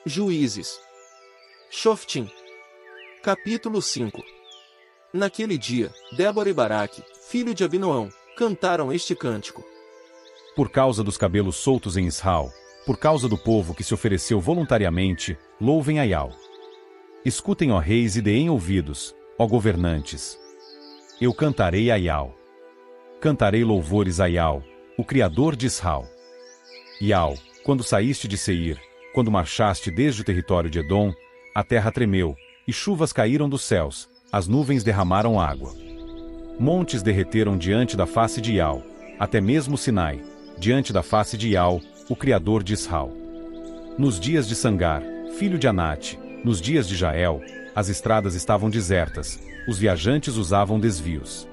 Juízes. Shoftim. Capítulo 5. Naquele dia, Débora e Baraque, filho de Abinoão, cantaram este cântico. Por causa dos cabelos soltos em Israel, por causa do povo que se ofereceu voluntariamente, louvem a Yahweh. Escutem, ó reis, e deem ouvidos, ó governantes. Eu cantarei a Yahweh. Cantarei louvores a Yahweh, o Criador de Israel. Yahweh, quando saíste de Seir, quando marchaste desde o território de Edom, a terra tremeu, e chuvas caíram dos céus, as nuvens derramaram água. Montes derreteram diante da face de Yahweh, até mesmo Sinai, diante da face de Yahweh, o Criador de Israel. Nos dias de Sangar, filho de Anate, nos dias de Jael, as estradas estavam desertas, os viajantes usavam desvios.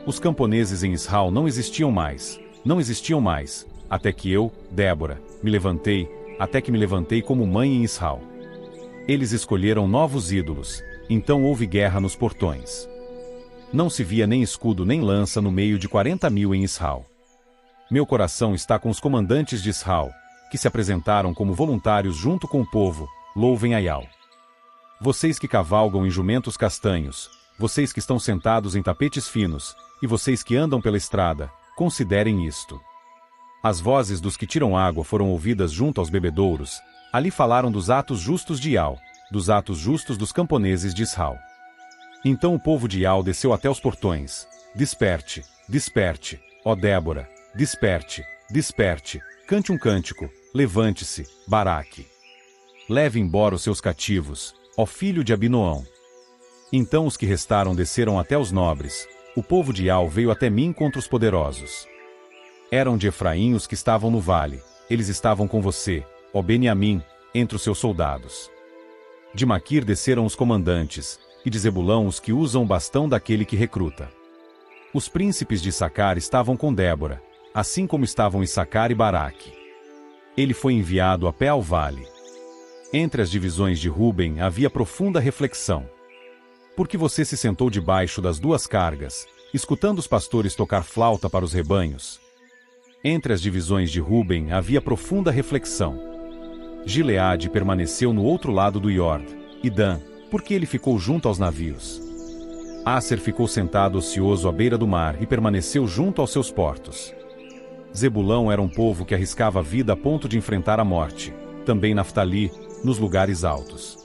Os camponeses em Israel não existiam mais, até que eu, Débora, me levantei, até que me levantei como mãe em Israel. Eles escolheram novos ídolos, então houve guerra nos portões. Não se via nem escudo nem lança no meio de 40.000 em Israel. Meu coração está com os comandantes de Israel, que se apresentaram como voluntários junto com o povo, louvem a Yahweh. Vocês que cavalgam em jumentos castanhos, vocês que estão sentados em tapetes finos, e vocês que andam pela estrada, considerem isto. As vozes dos que tiram água foram ouvidas junto aos bebedouros, ali falaram dos atos justos de Yahweh, dos atos justos dos camponeses de Israel. Então o povo de Yahweh desceu até os portões. Desperte, desperte, ó Débora, desperte, desperte, cante um cântico, levante-se, Baraque. Leve embora os seus cativos, ó filho de Abinoão. Então os que restaram desceram até os nobres, o povo de Yahweh veio até mim contra os poderosos. Eram de Efraim os que estavam no vale, eles estavam com você, ó Beniamim, entre os seus soldados. De Maquir desceram os comandantes, e de Zebulão os que usam o bastão daquele que recruta. Os príncipes de Issacar estavam com Débora, assim como estavam Issacar e Baraque. Ele foi enviado a pé ao vale. Entre as divisões de Ruben havia profunda reflexão. Porque você se sentou debaixo das duas cargas, escutando os pastores tocar flauta para os rebanhos. Entre as divisões de Ruben havia profunda reflexão. Gileade permaneceu no outro lado do Iord, e Dan, porque ele ficou junto aos navios. Asser ficou sentado ocioso à beira do mar e permaneceu junto aos seus portos. Zebulão era um povo que arriscava a vida a ponto de enfrentar a morte, também Naftali, nos lugares altos.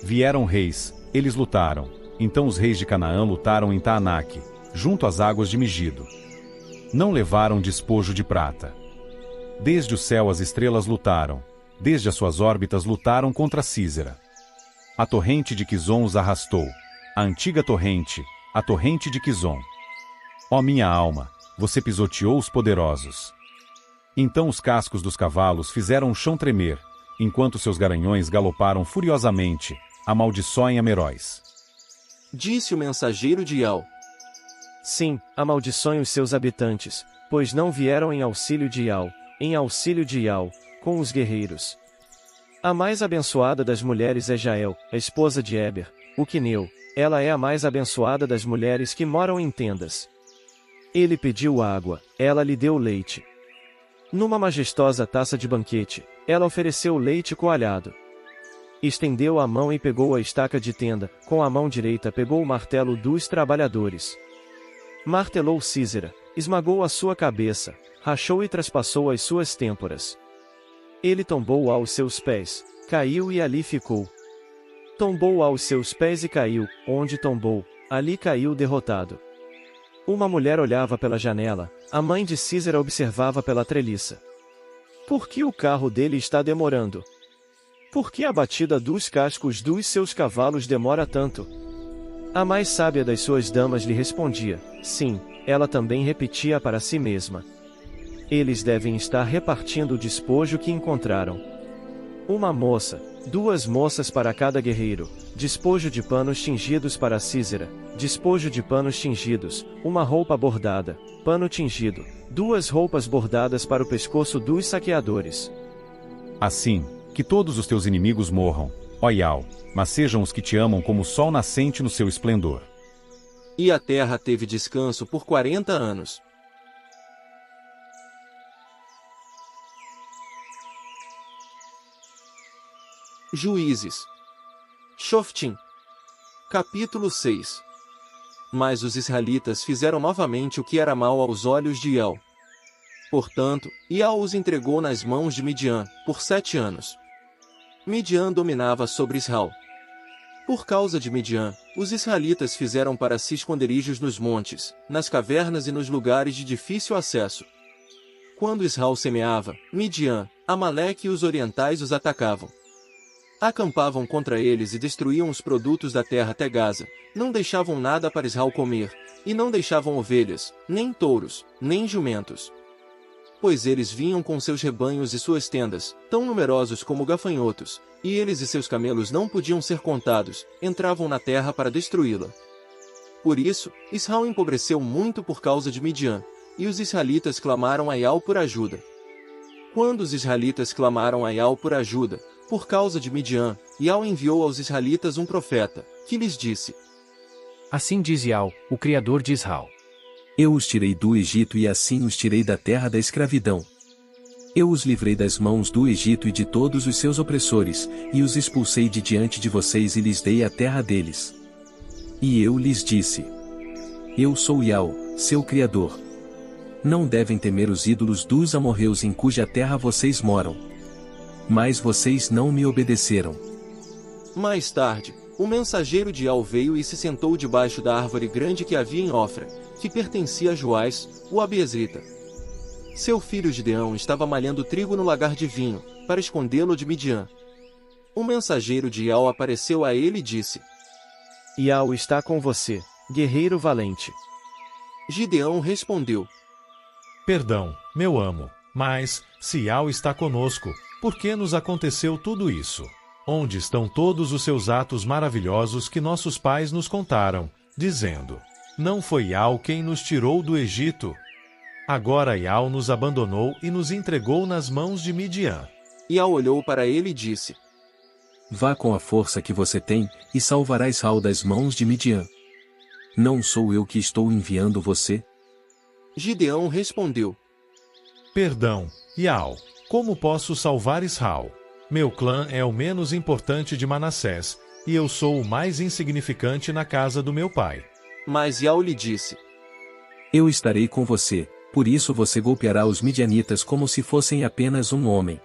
Vieram reis, eles lutaram, então os reis de Canaã lutaram em Taanaque, junto às águas de Megido. Não levaram despojo de prata. Desde o céu as estrelas lutaram, desde as suas órbitas lutaram contra Sísera. A torrente de Quizon os arrastou, a antiga torrente, a torrente de Quizon. Ó minha alma, você pisoteou os poderosos. Então os cascos dos cavalos fizeram o chão tremer, enquanto seus garanhões galoparam furiosamente, amaldiçoem Ameróis. Disse o mensageiro de Yahweh. Sim, amaldiçoem os seus habitantes, pois não vieram em auxílio de Yahweh, com os guerreiros. A mais abençoada das mulheres é Jael, a esposa de Eber, o quineu, ela é a mais abençoada das mulheres que moram em tendas. Ele pediu água, ela lhe deu leite. Numa majestosa taça de banquete, ela ofereceu leite coalhado. Estendeu a mão e pegou a estaca de tenda, com a mão direita pegou o martelo dos trabalhadores. Martelou Sísera, esmagou a sua cabeça, rachou e traspassou as suas têmporas. Ele tombou aos seus pés, caiu e ali ficou. Tombou aos seus pés e caiu, onde tombou, ali caiu derrotado. Uma mulher olhava pela janela, a mãe de Sísera observava pela treliça. Por que o carro dele está demorando? Por que a batida dos cascos dos seus cavalos demora tanto? A mais sábia das suas damas lhe respondia, sim, ela também repetia para si mesma. Eles devem estar repartindo o despojo que encontraram. Uma moça, 2 moças para cada guerreiro, despojo de panos tingidos para Sísera, despojo de panos tingidos, uma roupa bordada, pano tingido, 2 roupas bordadas para o pescoço dos saqueadores. Assim, que todos os teus inimigos morram, ó Yahweh, mas sejam os que te amam como o sol nascente no seu esplendor. E a terra teve descanso por 40 anos. Juízes. Shoftim. Capítulo 6. Mas os israelitas fizeram novamente o que era mal aos olhos de Ial. Portanto, Ial os entregou nas mãos de Midian, por 7 anos. Midian dominava sobre Israel. Por causa de Midian, os israelitas fizeram para si esconderijos nos montes, nas cavernas e nos lugares de difícil acesso. Quando Israel semeava, Midian, Amaleque e os orientais os atacavam. Acampavam contra eles e destruíam os produtos da terra até Gaza, não deixavam nada para Israel comer, e não deixavam ovelhas, nem touros, nem jumentos. Pois eles vinham com seus rebanhos e suas tendas, tão numerosos como gafanhotos, e eles e seus camelos não podiam ser contados, entravam na terra para destruí-la. Por isso, Israel empobreceu muito por causa de Midian, e os israelitas clamaram a Ial por ajuda. Quando os israelitas clamaram a Ial por ajuda, por causa de Midian, Ial enviou aos israelitas um profeta, que lhes disse: Assim diz Ial, o Criador de Israel. Eu os tirei do Egito e assim os tirei da terra da escravidão. Eu os livrei das mãos do Egito e de todos os seus opressores, e os expulsei de diante de vocês e lhes dei a terra deles. E eu lhes disse: Eu sou Ial, seu Criador. Não devem temer os ídolos dos amorreus em cuja terra vocês moram. Mas vocês não me obedeceram. Mais tarde, o mensageiro de Ial veio e se sentou debaixo da árvore grande que havia em Ofra, que pertencia a Joás, o Abiezrita. Seu filho Gideão estava malhando trigo no lagar de vinho, para escondê-lo de Midian. O mensageiro de Ial apareceu a ele e disse: Ial está com você, guerreiro valente. Gideão respondeu: Perdão, meu amo, mas, se Ial está conosco, por que nos aconteceu tudo isso? Onde estão todos os seus atos maravilhosos que nossos pais nos contaram, dizendo: Não foi Ial quem nos tirou do Egito? Agora Ial nos abandonou e nos entregou nas mãos de Midian. Ial olhou para ele e disse: Vá com a força que você tem, e salvará Israel das mãos de Midian. Não sou eu que estou enviando você? Gideão respondeu: Perdão, Ial, como posso salvar Israel? Meu clã é o menos importante de Manassés, e eu sou o mais insignificante na casa do meu pai. Mas Ial lhe disse: Eu estarei com você, por isso você golpeará os midianitas como se fossem apenas um homem.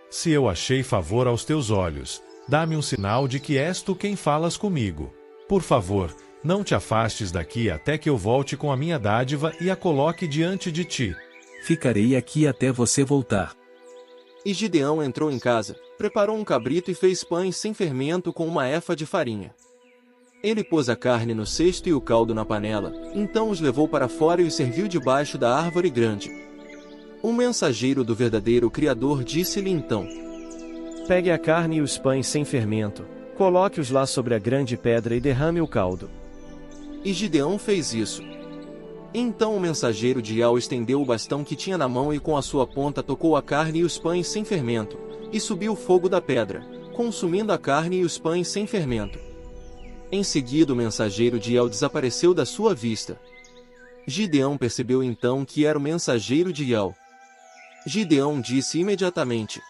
Se eu achei favor aos teus olhos, dá-me um sinal de que és tu quem falas comigo. Por favor, não te afastes daqui até que eu volte com a minha dádiva e a coloque diante de ti. Ficarei aqui até você voltar. E Gideão entrou em casa, preparou um cabrito e fez pães sem fermento com uma efa de farinha. Ele pôs a carne no cesto e o caldo na panela, então os levou para fora e os serviu debaixo da árvore grande. Um mensageiro do verdadeiro Criador disse-lhe então: Pegue a carne e os pães sem fermento, coloque-os lá sobre a grande pedra e derrame o caldo. E Gideão fez isso. Então o mensageiro de Ial estendeu o bastão que tinha na mão e com a sua ponta tocou a carne e os pães sem fermento, e subiu o fogo da pedra, consumindo a carne e os pães sem fermento. Em seguida o mensageiro de Ial desapareceu da sua vista. Gideão percebeu então que era o mensageiro de Ial. Gideão disse imediatamente: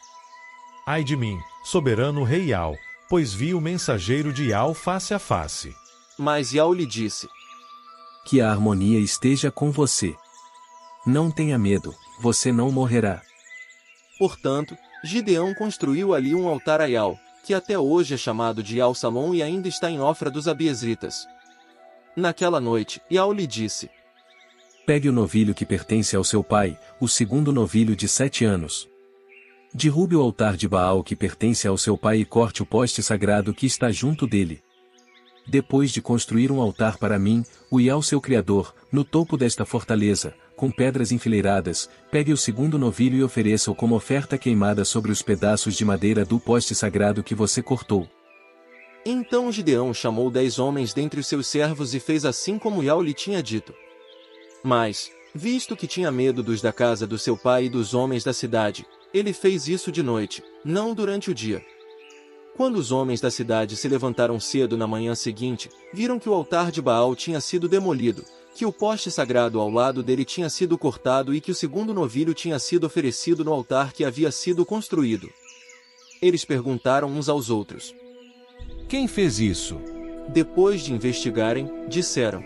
Ai de mim, soberano rei Ial, pois vi o mensageiro de Ial face a face. Mas Ial lhe disse: Que a harmonia esteja com você. Não tenha medo, você não morrerá. Portanto, Gideão construiu ali um altar a Ial, que até hoje é chamado de Ial Salom e ainda está em Ofra dos Abiezritas. Naquela noite, Ial lhe disse: Pegue o novilho que pertence ao seu pai, o segundo novilho de 7 anos. Derrube o altar de Baal que pertence ao seu pai e corte o poste sagrado que está junto dele. Depois de construir um altar para mim, o Ial seu Criador, no topo desta fortaleza, com pedras enfileiradas, pegue o segundo novilho e ofereça-o como oferta queimada sobre os pedaços de madeira do poste sagrado que você cortou. Então Gideão chamou 10 homens dentre os seus servos e fez assim como Ial lhe tinha dito. Mas, visto que tinha medo dos da casa do seu pai e dos homens da cidade, ele fez isso de noite, não durante o dia. Quando os homens da cidade se levantaram cedo na manhã seguinte, viram que o altar de Baal tinha sido demolido, que o poste sagrado ao lado dele tinha sido cortado e que o segundo novilho tinha sido oferecido no altar que havia sido construído. Eles perguntaram uns aos outros. Quem fez isso? Depois de investigarem, disseram.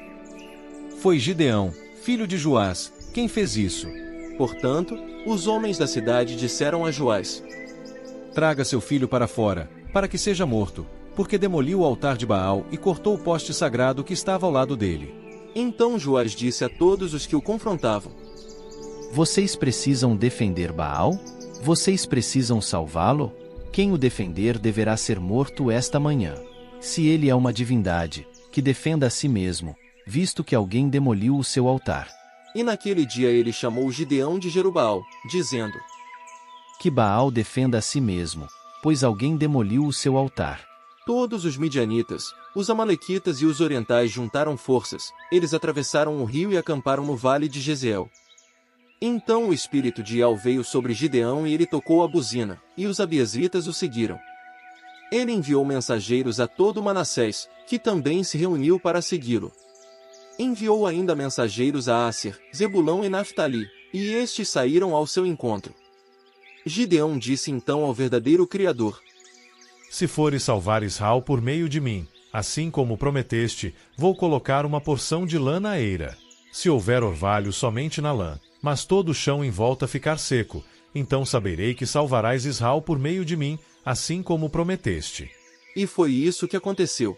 Foi Gideão, filho de Joás, quem fez isso. Portanto, os homens da cidade disseram a Joás. Traga seu filho para fora, para que seja morto, porque demoliu o altar de Baal e cortou o poste sagrado que estava ao lado dele. Então Joás disse a todos os que o confrontavam. Vocês precisam defender Baal? Vocês precisam salvá-lo? Quem o defender deverá ser morto esta manhã. Se ele é uma divindade, que defenda a si mesmo, visto que alguém demoliu o seu altar. E naquele dia ele chamou Gideão de Jerubaal, dizendo. Que Baal defenda a si mesmo, pois alguém demoliu o seu altar. Todos os midianitas, os amalequitas e os orientais juntaram forças, eles atravessaram o rio e acamparam no vale de Jezeel. Então o espírito de El veio sobre Gideão e ele tocou a buzina, e os abiezritas o seguiram. Ele enviou mensageiros a todo Manassés, que também se reuniu para segui-lo. Enviou ainda mensageiros a Asser, Zebulão e Naftali, e estes saíram ao seu encontro. Gideão disse então ao verdadeiro Criador. Se fores salvar Israel por meio de mim, assim como prometeste, vou colocar uma porção de lã na eira. Se houver orvalho somente na lã, mas todo o chão em volta ficar seco, então saberei que salvarás Israel por meio de mim, assim como prometeste. E foi isso que aconteceu.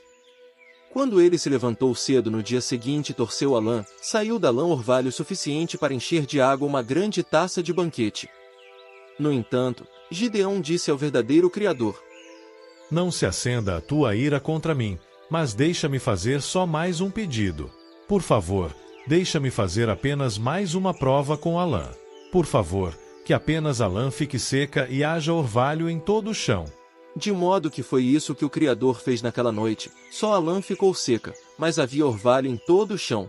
Quando ele se levantou cedo no dia seguinte e torceu a lã, saiu da lã orvalho suficiente para encher de água uma grande taça de banquete. No entanto, Gideão disse ao verdadeiro Criador. Não se acenda a tua ira contra mim, mas deixa-me fazer só mais um pedido. Por favor, deixa-me fazer apenas mais uma prova com a lã. Por favor, que apenas a lã fique seca e haja orvalho em todo o chão. De modo que foi isso que o Criador fez naquela noite, só a lã ficou seca, mas havia orvalho em todo o chão.